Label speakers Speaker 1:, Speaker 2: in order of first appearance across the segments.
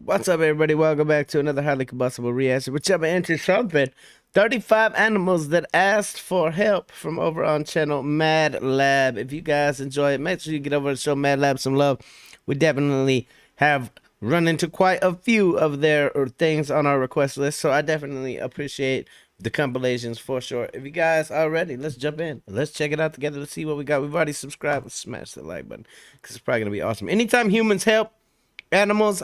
Speaker 1: What's up, everybody? Welcome back to another highly combustible reaction. Whichever entry something. 35 animals that asked for help from over on channel Mad Lab. If you guys enjoy it, make sure you get over and show Mad Lab some love. We definitely have run into quite a few of their things on our request list, so I definitely appreciate the compilations for sure. If you guys are ready, let's jump in. Let's check it out together to see what we got. We've already subscribed. Smash the like button because it's probably going to be awesome. Anytime humans help animals,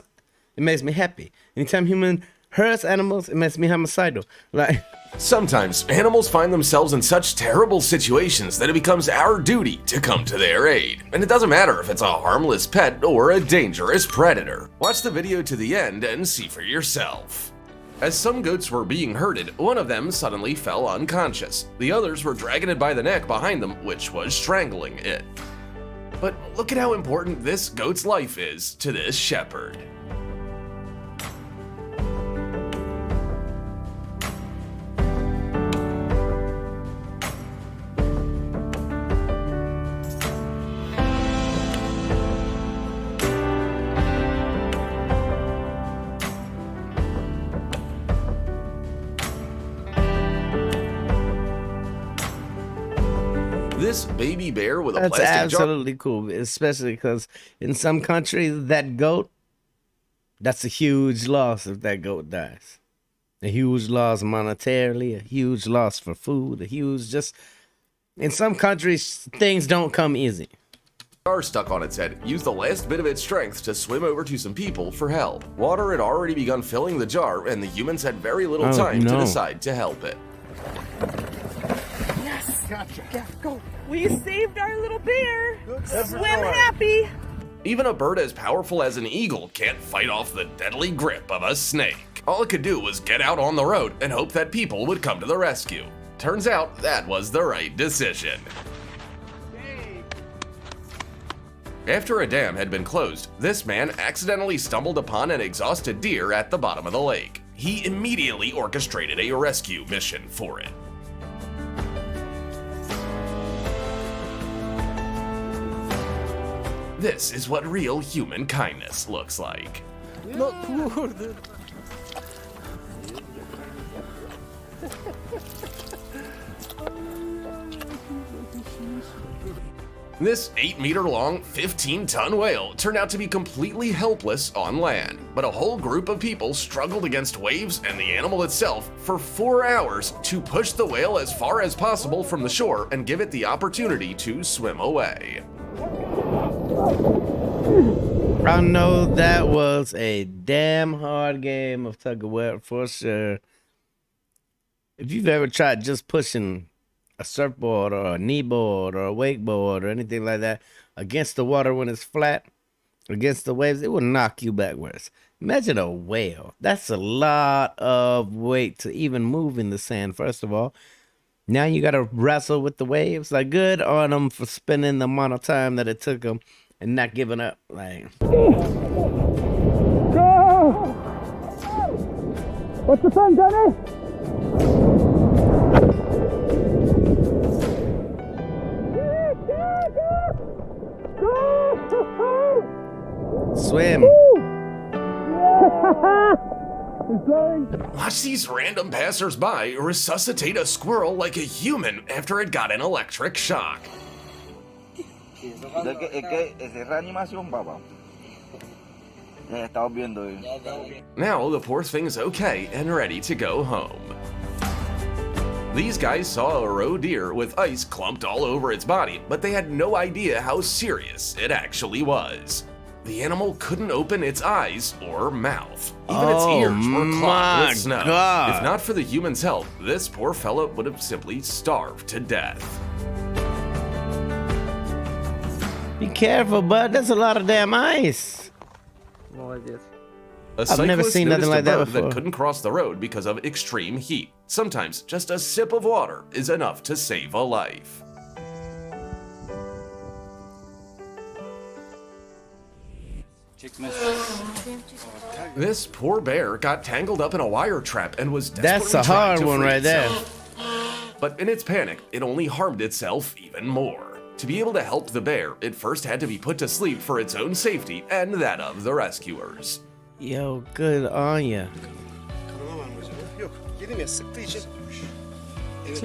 Speaker 1: it makes me happy. Anytime human hurts animals, it makes me homicidal. Like,
Speaker 2: sometimes animals find themselves in such terrible situations that it becomes our duty to come to their aid. And it doesn't matter if it's a harmless pet or a dangerous predator. Watch the video to the end and see for yourself. As some goats were being herded, one of them suddenly fell unconscious. The others were dragging it by the neck behind them, which was strangling it. But look at how important this goat's life is to this shepherd. This baby bear with a
Speaker 1: that's
Speaker 2: plastic jar.
Speaker 1: absolutely cool, especially because in some countries, that goat, that's a huge loss if that goat dies. A huge loss monetarily, a huge loss for food, a huge just... In some countries, things don't come easy.
Speaker 2: Jar stuck on its head used the last bit of its strength to swim over to some people for help. Water had already begun filling the jar, and the humans had very little time to decide to help it.
Speaker 3: Gotcha. Yeah, go. We saved our little bear. Swim happy.
Speaker 2: Even a bird as powerful as an eagle can't fight off the deadly grip of a snake. All it could do was get out on the road and hope that people would come to the rescue. Turns out that was the right decision. After a dam had been closed, this man accidentally stumbled upon an exhausted deer at the bottom of the lake. He immediately orchestrated a rescue mission for it. This is what real human kindness looks like. This 8-meter-long, 15-ton whale turned out to be completely helpless on land, but a whole group of people struggled against waves and the animal itself for 4 hours to push the whale as far as possible from the shore and give it the opportunity to swim away.
Speaker 1: I know that was a damn hard game of tug of war for sure. If you've ever tried just pushing a surfboard or a kneeboard or a wakeboard or anything like that against the water when it's flat, against the waves, it will knock you backwards. Imagine a whale. That's a lot of weight to even move in the sand, first of all. Now you got to wrestle with the waves. Like, good on them for spending the amount of time that it took them and not giving up. Like,
Speaker 3: Go! What's the fun, Danny?
Speaker 1: swim.
Speaker 2: Watch these random passersby resuscitate a squirrel like a human after it got an electric shock. Now the poor thing's okay and ready to go home. These guys saw a roe deer with ice clumped all over its body, but they had no idea how serious it actually was. The animal couldn't open its eyes or mouth. Even its ears were clogged with snow.
Speaker 1: God.
Speaker 2: If not for the human's help, this poor fella would have simply starved to death.
Speaker 1: Be careful, bud. That's a lot of damn ice.
Speaker 2: A
Speaker 1: I've never
Speaker 2: cyclist
Speaker 1: seen nothing
Speaker 2: noticed
Speaker 1: like
Speaker 2: a
Speaker 1: that
Speaker 2: bird
Speaker 1: before.
Speaker 2: couldn't cross the road because of extreme heat. Sometimes just a sip of water is enough to save a life. This poor bear got tangled up in a wire trap and was desperately
Speaker 1: That's a
Speaker 2: trying
Speaker 1: hard
Speaker 2: to
Speaker 1: one
Speaker 2: free
Speaker 1: right there.
Speaker 2: itself. But in its panic, it only harmed itself even more. To be able to help the bear, it first had to be put to sleep for its own safety and that of the rescuers.
Speaker 1: Yo, good on ya.
Speaker 4: Kanama var mı acaba? Yok. Dedim ya sıktığı için. Evet.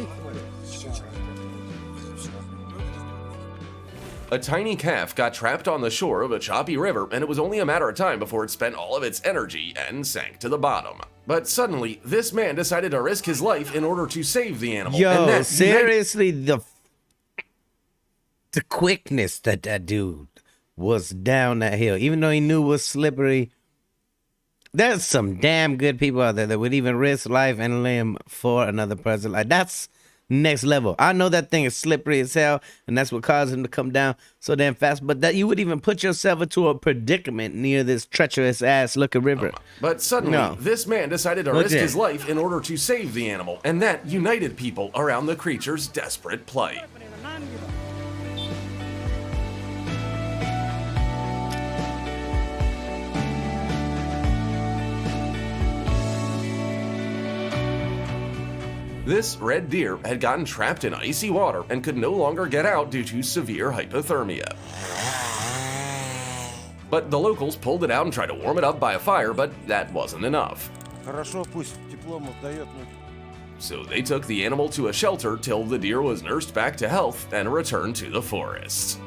Speaker 2: A tiny calf got trapped on the shore of a choppy river, and it was only a matter of time before it spent all of its energy and sank to the bottom. But suddenly, this man decided to risk his life in order to save the animal. and
Speaker 1: Yo,
Speaker 2: that
Speaker 1: seriously, the quickness that dude was down that hill, even though he knew it was slippery. There's some damn good people out there that would even risk life and limb for another person. Like, that's next level. I know that thing is slippery as hell, and that's what caused him to come down so damn fast. But that you would even put yourself into a predicament near this treacherous ass looking river.
Speaker 2: But suddenly, this man decided to
Speaker 1: Look
Speaker 2: risk
Speaker 1: there.
Speaker 2: his life in order to save the animal, and that united people around the creature's desperate plight. This red deer had gotten trapped in icy water and could no longer get out due to severe hypothermia. But the locals pulled it out and tried to warm it up by a fire, but that wasn't enough.
Speaker 4: Хорошо, пусть теплом отдает.
Speaker 2: So they took the animal to a shelter till the deer was nursed back to health and returned to the forest.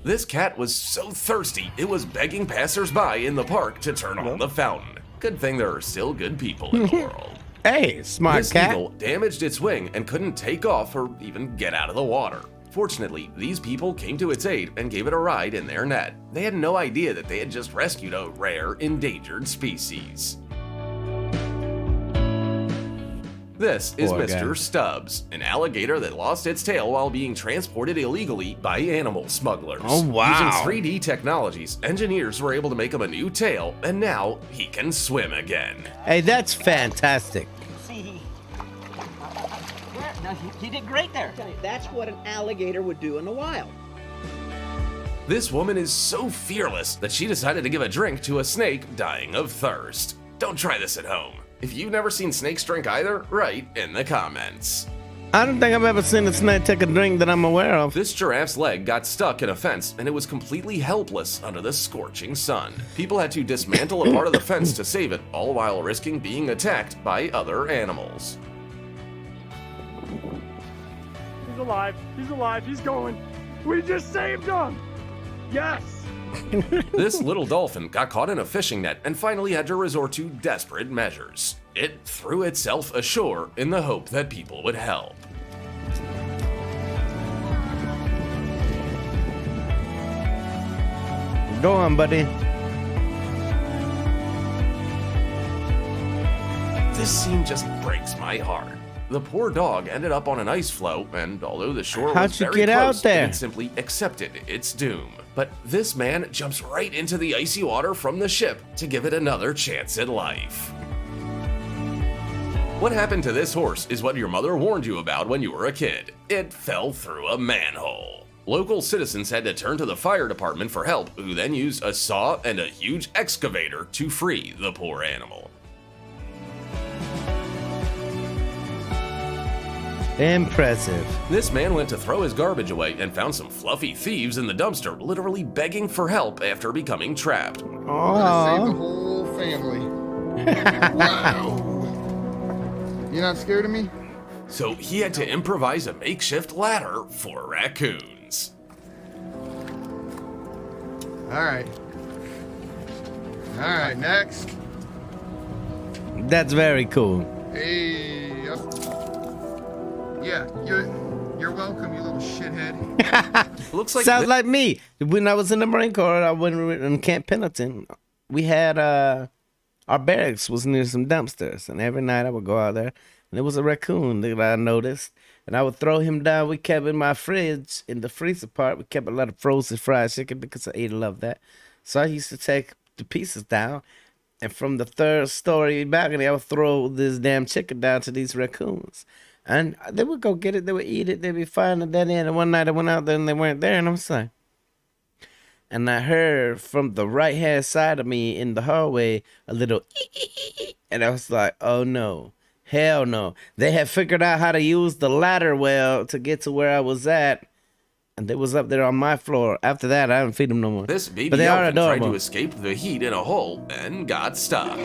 Speaker 2: This cat was so thirsty, it was begging passersby in the park to turn on the fountain. Good thing there are still good people in the world.
Speaker 1: Hey, smart
Speaker 2: This
Speaker 1: cat.
Speaker 2: eagle damaged its wing and couldn't take off or even get out of the water. Fortunately, these people came to its aid and gave it a ride in their net. They had no idea that they had just rescued a rare, endangered species. This is
Speaker 1: Poor
Speaker 2: Mr.
Speaker 1: guy.
Speaker 2: Stubbs, an alligator that lost its tail while being transported illegally by animal smugglers.
Speaker 1: Oh, wow.
Speaker 2: Using 3D technologies, engineers were able to make him a new tail, and now he can swim again.
Speaker 1: Hey, that's fantastic.
Speaker 3: See, no, he did great there. That's what an alligator would do in the wild.
Speaker 2: This woman is so fearless that she decided to give a drink to a snake dying of thirst. Don't try this at home. If you've never seen snakes drink either, write in the comments.
Speaker 1: I don't think I've ever seen a snake take a drink that I'm aware of.
Speaker 2: This giraffe's leg got stuck in a fence and it was completely helpless under the scorching sun. People had to dismantle a part of the fence to save it, all while risking being attacked by other animals.
Speaker 5: He's alive. He's alive. He's going. We just saved him. Yes.
Speaker 2: This little dolphin got caught in a fishing net and finally had to resort to desperate measures. It threw itself ashore in the hope that people would help.
Speaker 1: Go on, buddy.
Speaker 2: This scene just breaks my heart. The poor dog ended up on an ice floe, and although the shore
Speaker 1: How'd
Speaker 2: was
Speaker 1: you
Speaker 2: very
Speaker 1: get out
Speaker 2: close,
Speaker 1: there?
Speaker 2: it simply accepted its doom. But this man jumps right into the icy water from the ship to give it another chance at life. What happened to this horse is what your mother warned you about when you were a kid. It fell through a manhole. Local citizens had to turn to the fire department for help, who then used a saw and a huge excavator to free the poor animal.
Speaker 1: Impressive.
Speaker 2: This man went to throw his garbage away and found some fluffy thieves in the dumpster, literally begging for help after becoming trapped.
Speaker 6: Save the
Speaker 1: Oh,
Speaker 6: whole family. Wow. You not scared of me?
Speaker 2: So he had to improvise a makeshift ladder for raccoons.
Speaker 6: Alright. Alright, next.
Speaker 1: that's very cool.
Speaker 6: Hey, up. Yeah, you're welcome, you little shithead.
Speaker 2: Looks like
Speaker 1: Sounds like me. When I was in the Marine Corps, I went in Camp Pendleton. We had our barracks was near some dumpsters, and every night I would go out there, and there was a raccoon that I noticed, and I would throw him down. We kept in my fridge, in the freezer part, we kept a lot of frozen fried chicken because I ate a lot of that. So I used to take the pieces down, and from the third story balcony, I would throw this damn chicken down to these raccoons. And they would go get it, they would eat it, they'd be fine at that end. And one night I went out there and they weren't there, and I was like, and I heard from the right hand side of me in the hallway a little and I was like, oh no, hell no. They had figured out how to use the ladder well to get to where I was at, and they was up there on my floor. After that, I haven't feed them no more.
Speaker 2: This baby
Speaker 1: but they are
Speaker 2: elephant tried
Speaker 1: adorable.
Speaker 2: to escape the heat in a hole and got stuck.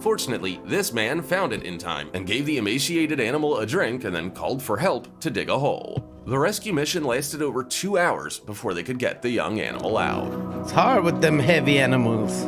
Speaker 2: Fortunately, this man found it in time and gave the emaciated animal a drink and then called for help to dig a hole. The rescue mission lasted over 2 hours before they could get the young animal out.
Speaker 1: It's hard with them heavy animals.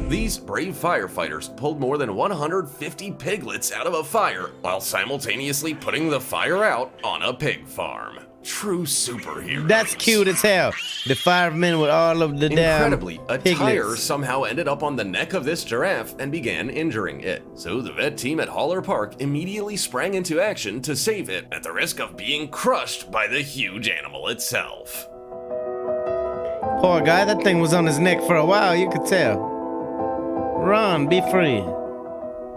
Speaker 2: These brave firefighters pulled more than 150 piglets out of a fire while simultaneously putting the fire out on a pig farm. True superheroes.
Speaker 1: That's cute as hell. The firemen with all of the
Speaker 2: Incredibly,
Speaker 1: damn
Speaker 2: a
Speaker 1: piglets.
Speaker 2: tire somehow ended up on the neck of this giraffe and began injuring it. So the vet team at Holler Park immediately sprang into action to save it at the risk of being crushed by the huge animal itself.
Speaker 1: Poor guy, that thing was on his neck for a while, you could tell. Run, be free.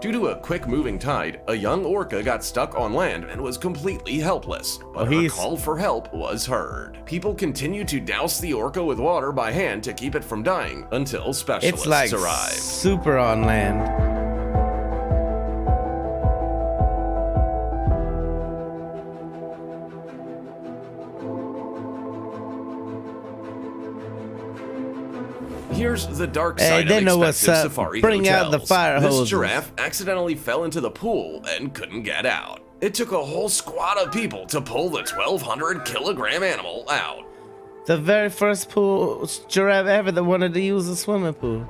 Speaker 2: Due to a quick-moving tide, a young orca got stuck on land and was completely helpless, but her call for help was heard. People continued to douse the orca with water by hand to keep it from dying until specialists
Speaker 1: It's like
Speaker 2: arrived.
Speaker 1: super on land.
Speaker 2: Here's the dark
Speaker 1: Hey,
Speaker 2: side
Speaker 1: they
Speaker 2: of
Speaker 1: know what's
Speaker 2: expensive
Speaker 1: up.
Speaker 2: safari
Speaker 1: Bring out the
Speaker 2: hotels.
Speaker 1: fire
Speaker 2: This
Speaker 1: hoses.
Speaker 2: giraffe accidentally fell into the pool and couldn't get out. It took a whole squad of people to pull the 1,200-kilogram animal out.
Speaker 1: The very first pool giraffe ever that wanted to use a swimming pool.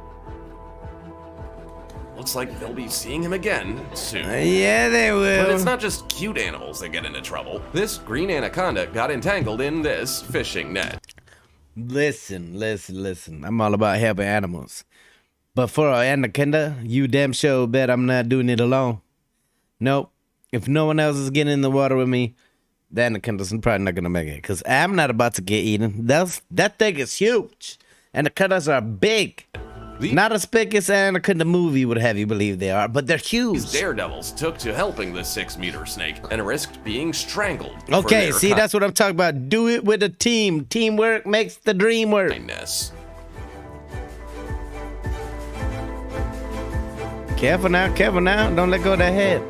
Speaker 2: Looks like they'll be seeing him again soon.
Speaker 1: Yeah, they will.
Speaker 2: But it's not just cute animals that get into trouble. This green anaconda got entangled in this fishing net.
Speaker 1: Listen. I'm all about helping animals. But for an anaconda, you damn sure bet I'm not doing it alone. Nope. If no one else is getting in the water with me, the anaconda's probably not going to make it. Because I'm not about to get eaten. That thing is huge. Anacondas are big. Not as big as Anaconda movie would have you believe they are, but they're huge.
Speaker 2: These daredevils took to helping the 6-meter snake and risked being strangled.
Speaker 1: Okay, see, that's what I'm talking about. Do it with a team. Teamwork makes the dream work. Careful now. Don't let go of that head.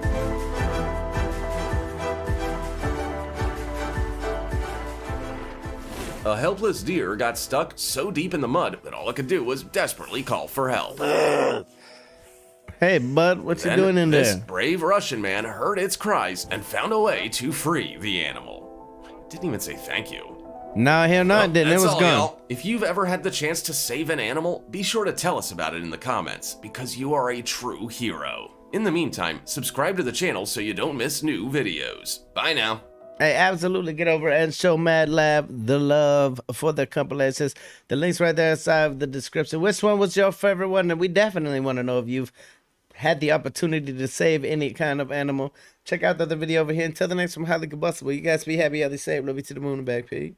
Speaker 2: A helpless deer got stuck so deep in the mud that all it could do was desperately call for help.
Speaker 1: Hey, bud, what you
Speaker 2: Then
Speaker 1: doing in
Speaker 2: this
Speaker 1: there?
Speaker 2: brave Russian man heard its cries and found a way to free the animal. Didn't even say thank you.
Speaker 1: No, hell no, it didn't. It
Speaker 2: That's
Speaker 1: was
Speaker 2: all,
Speaker 1: gone.
Speaker 2: y'all. If you've ever had the chance to save an animal, be sure to tell us about it in the comments, because you are a true hero. In the meantime, subscribe to the channel so you don't miss new videos. Bye now.
Speaker 1: Hey, absolutely get over and show Mad Lab the love for the compilations. The link's right there inside of the description. Which one was your favorite one? And we definitely want to know if you've had the opportunity to save any kind of animal. Check out the other video over here. Until the next one, highly combustible. You guys be happy, healthy, safe. Love you to the moon and back, pig.